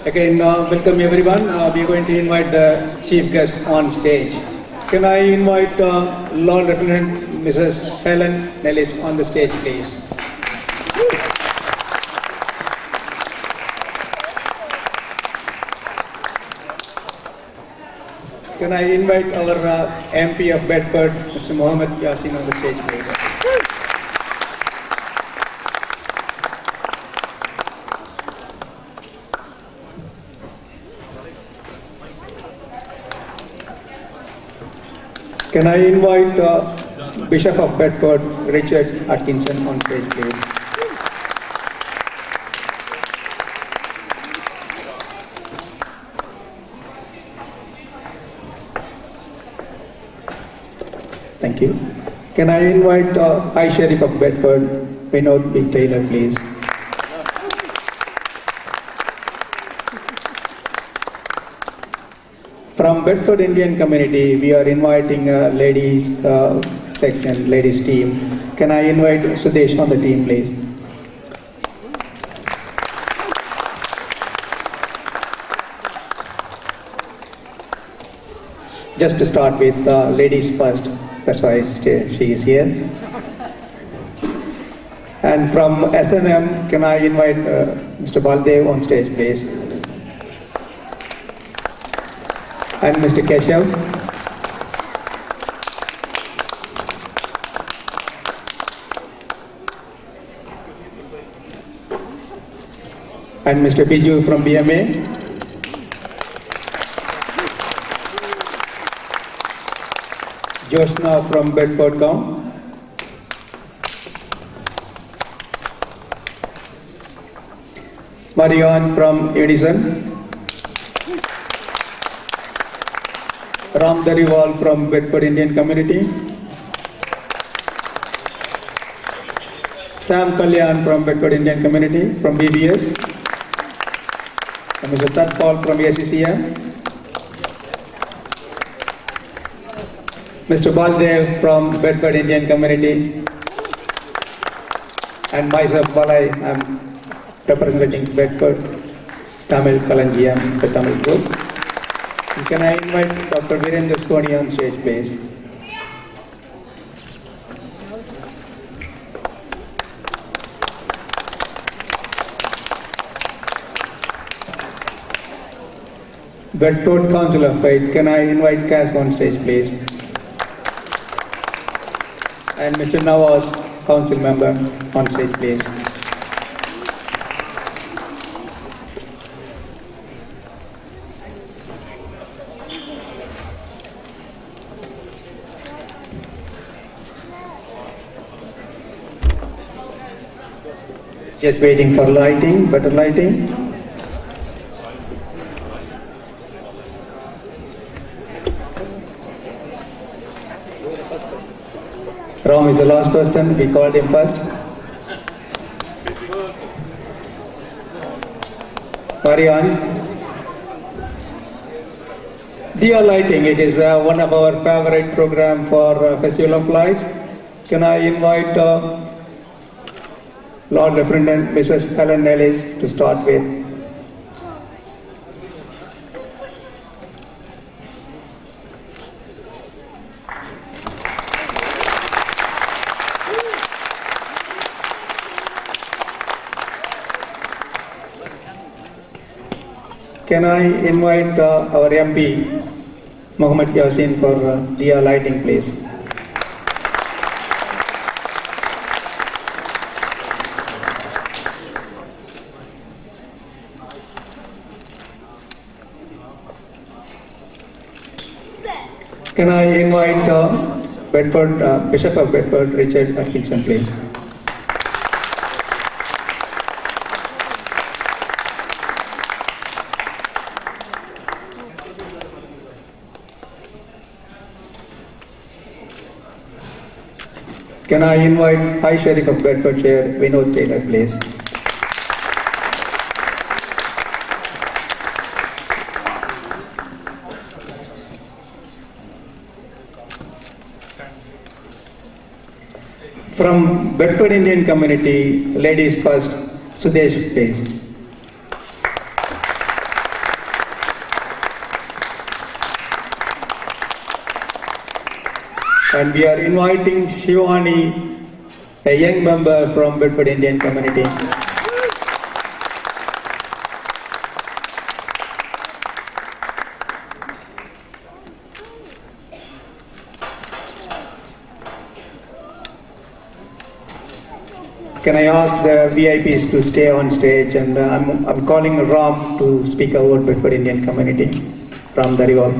Again, welcome everyone. We are going to invite the chief guest on stage. Can I invite Lord Lieutenant Mrs. Helen Nellis on the stage, please? Can I invite our MP of Bedford, Mr. Mohammed Yasin, on the stage, please? Can I invite Bishop of Bedford, Richard Atkinson, on stage, please? Thank you. Can I invite High Sheriff of Bedford, Vinod B. Taylor, please? From Bedford Indian community, we are inviting ladies section, ladies team. Can I invite Sudesh on the team, please? Just to start with ladies first, that's why she is here. And from S&M, can I invite Mr. Baldev on stage, please? And Mr. Keshav. And Mr. Biju from BMA. Joshna from Bedford County. Marianne from Edison. Ram Dariwal from Bedford Indian Community. Sam Kalyan from Bedford Indian Community from BBS. And Mr. Satpal from ACCM. Mr. Baldev from Bedford Indian Community. And myself, Balai, I'm representing Bedford Tamil Kalanjiam, the Tamil group. Can I invite Dr. Virendra Soni on stage, please? Bedford Council of Faith, can I invite Cass on stage, please? And Mr. Nawaz, Council Member, on stage, please. Just waiting for lighting, better lighting. Ram is the last person, we called him first. Marianne. Diya lighting, it is one of our favorite program for Festival of Lights. Can I invite Lord Lieutenant Mrs. Helen Nellis to start with. Can I invite our MP, Mohammed Yasin, for Diya lighting, please? Can I invite Bishop of Bedford, Richard Atkinson, please? Can I invite High Sheriff of Bedfordshire, Vinod Taylor, please? From Bedford Indian Community, ladies first, Sudesh, please. And we are inviting Shivani, a young member from Bedford Indian Community. Can I ask the VIPs to stay on stage, and I'm calling Ram to speak about Bedford Indian Community. Ram Dariwal.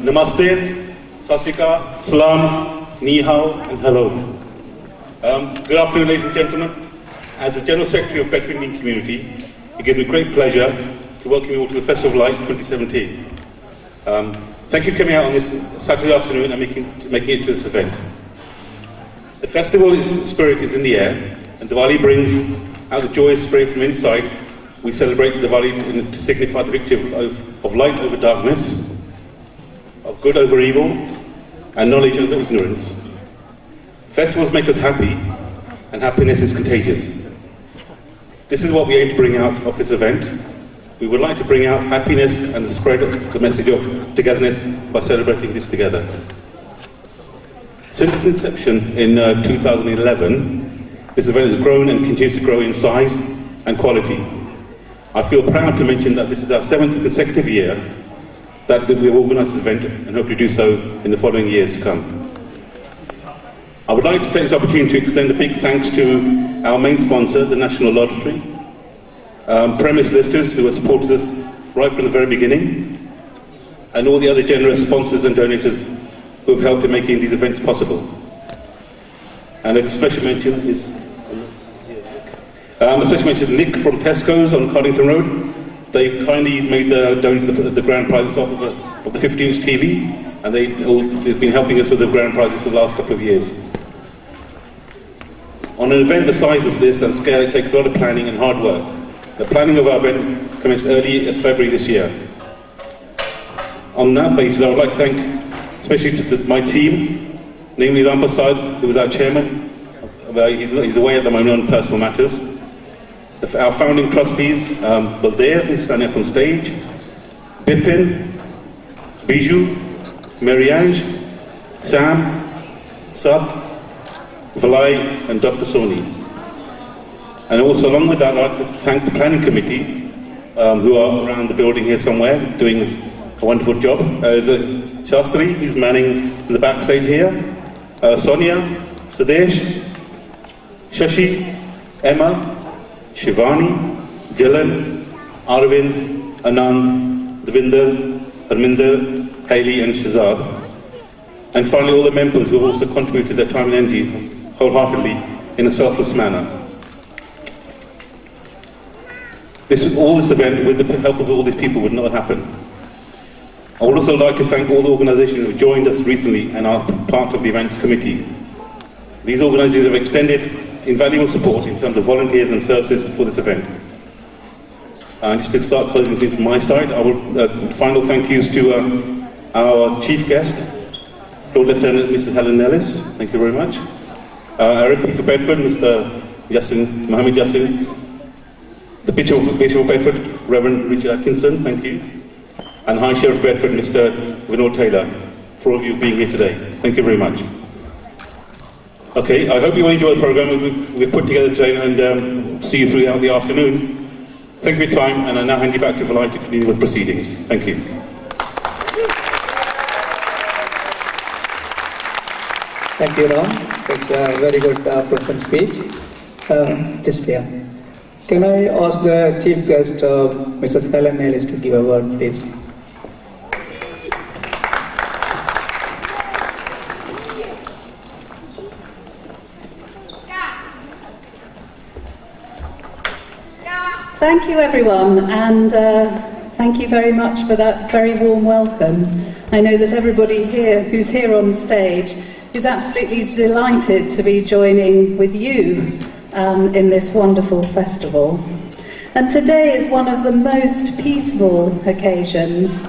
Namaste, Sasika, Salam, Ni Hao, and hello. Good afternoon, ladies and gentlemen. As the General Secretary of Bedford Indian Community, it gives me great pleasure to welcome you all to the Festival of Lights 2017. Thank you for coming out on this Saturday afternoon and making it to this event. The festival's spirit is in the air, and Diwali brings out the joyous spirit from inside. We celebrate Diwali to signify the victory of light over darkness, of good over evil, and knowledge over ignorance. Festivals make us happy, and happiness is contagious. This is what we aim to bring out of this event. We would like to bring out happiness and the spread of the message of togetherness by celebrating this together. Since its inception in 2011, this event has grown and continues to grow in size and quality. I feel proud to mention that this is our 7th consecutive year that we have organised this event and hope to do so in the following years to come. I would like to take this opportunity to extend a big thanks to our main sponsor, the National Lottery, premise listers who have supported us right from the very beginning, and all the other generous sponsors and donors who have helped in making these events possible. And a special mention is Nick from Tesco's on Cardington Road. They've kindly made the grand prizes off of the 50-inch TV, and they've been helping us with the grand prizes for the last couple of years. On an event the size of this and scale, it takes a lot of planning and hard work. The planning of our event commenced early as February this year. On that basis, I would like to thank especially to my team, namely Ram Prasad, who was our chairman. He's away at the moment on personal matters. Our founding trustees, Baldev, who's standing up on stage, Bipin, Biju, Mariange, Sam, Sat, Valai, and Dr. Soni. And also along with that, I'd like to thank the planning committee, who are around the building here somewhere, doing a wonderful job. There's Shastri, who's manning in the backstage here, Sonia, Sudesh, Shashi, Emma, Shivani, Dylan, Arvind, Anand, Devinder, Harminder, Hailey, and Shazad. And finally, all the members who have also contributed their time and energy wholeheartedly in a selfless manner. All this event, with the help of all these people, would not happen. I would also like to thank all the organisations who have joined us recently and are part of the event committee. These organisations have extended invaluable support in terms of volunteers and services for this event. And just to start closing things from my side, I will final thank yous to our chief guest, Lord Lieutenant Mrs. Helen Nellis. Thank you very much. Our MP for Bedford, Mr. Mohammed Yassin. The Bishop of Bedford, Reverend Richard Atkinson. Thank you. And High Sheriff of Bedford, Mr. Vinod Taylor, for all of you being here today. Thank you very much. Okay, I hope you all enjoy the programme we've put together today, and see you throughout the afternoon. Thank you for your time, and I now hand you back to Valai to continue with proceedings. Thank you. Thank you, Ram. That's a very good pleasant speech. Just here. Can I ask the chief guest, Mrs. Helen Nellis, to give a word, please? Thank you, everyone, and thank you very much for that very warm welcome. I know that everybody here who's here on stage who's absolutely delighted to be joining with you in this wonderful festival. And today is one of the most peaceful occasions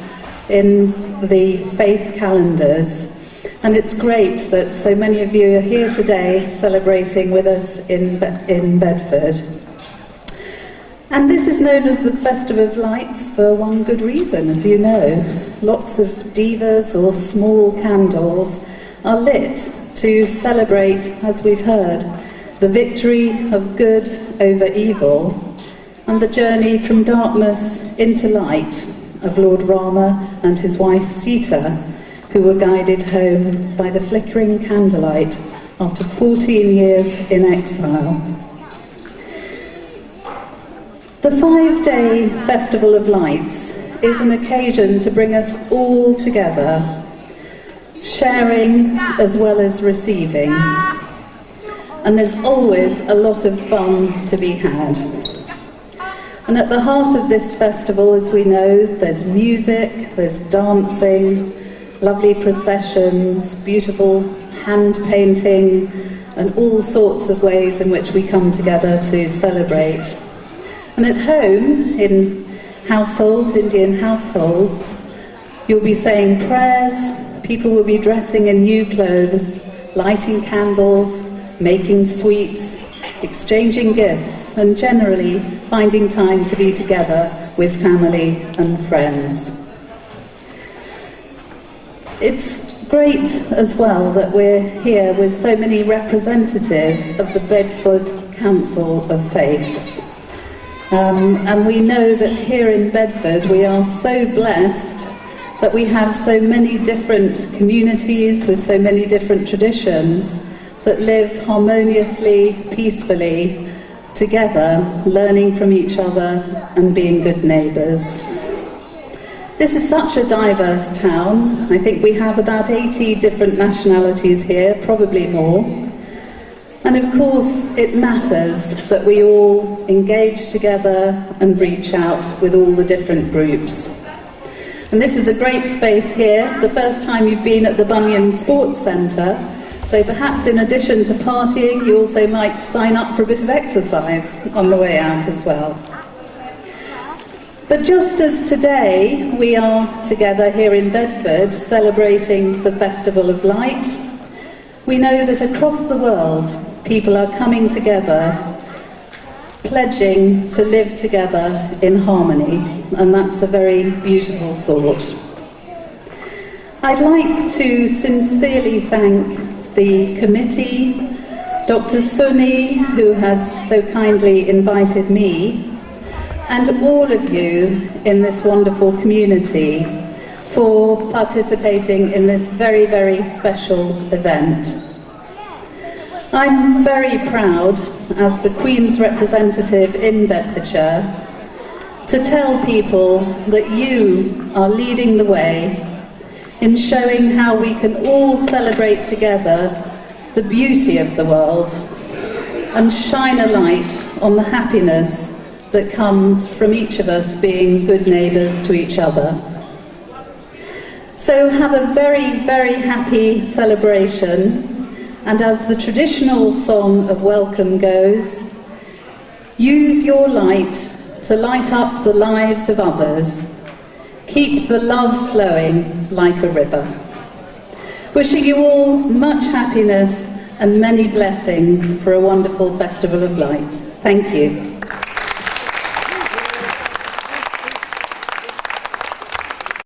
in the faith calendars. And it's great that so many of you are here today celebrating with us in Bedford. And this is known as the Festival of Lights for one good reason, as you know. Lots of divas or small candles are lit to celebrate, as we've heard, the victory of good over evil and the journey from darkness into light of Lord Rama and his wife Sita, who were guided home by the flickering candlelight after 14 years in exile. The 5-day Festival of Lights is an occasion to bring us all together, sharing as well as receiving. And there's always a lot of fun to be had. And at the heart of this festival, as we know, there's music, there's dancing, lovely processions, beautiful hand painting, and all sorts of ways in which we come together to celebrate. And at home, in households, Indian households, you'll be saying prayers, people will be dressing in new clothes, lighting candles, making sweets, exchanging gifts, and generally finding time to be together with family and friends. It's great as well that we're here with so many representatives of the Bedford Council of Faiths. And we know that here in Bedford we are so blessed that we have so many different communities with so many different traditions that live harmoniously, peacefully together, learning from each other and being good neighbours. This is such a diverse town. I think we have about 80 different nationalities here, probably more. And of course, it matters that we all engage together and reach out with all the different groups. And this is a great space here, the first time you've been at the Bunyan Sports Centre, so perhaps in addition to partying, you also might sign up for a bit of exercise on the way out as well. But just as today we are together here in Bedford celebrating the Festival of Light, we know that across the world people are coming together, pledging to live together in harmony, and that's a very beautiful thought. I'd like to sincerely thank the committee, Dr. Suni, who has so kindly invited me, and all of you in this wonderful community for participating in this very, very special event. I'm very proud, as the Queen's representative in Bedfordshire, to tell people that you are leading the way in showing how we can all celebrate together the beauty of the world and shine a light on the happiness that comes from each of us being good neighbours to each other. So have a very, very happy celebration. And as the traditional song of welcome goes, use your light to light up the lives of others. Keep the love flowing like a river. Wishing you all much happiness and many blessings for a wonderful Festival of Lights. Thank you.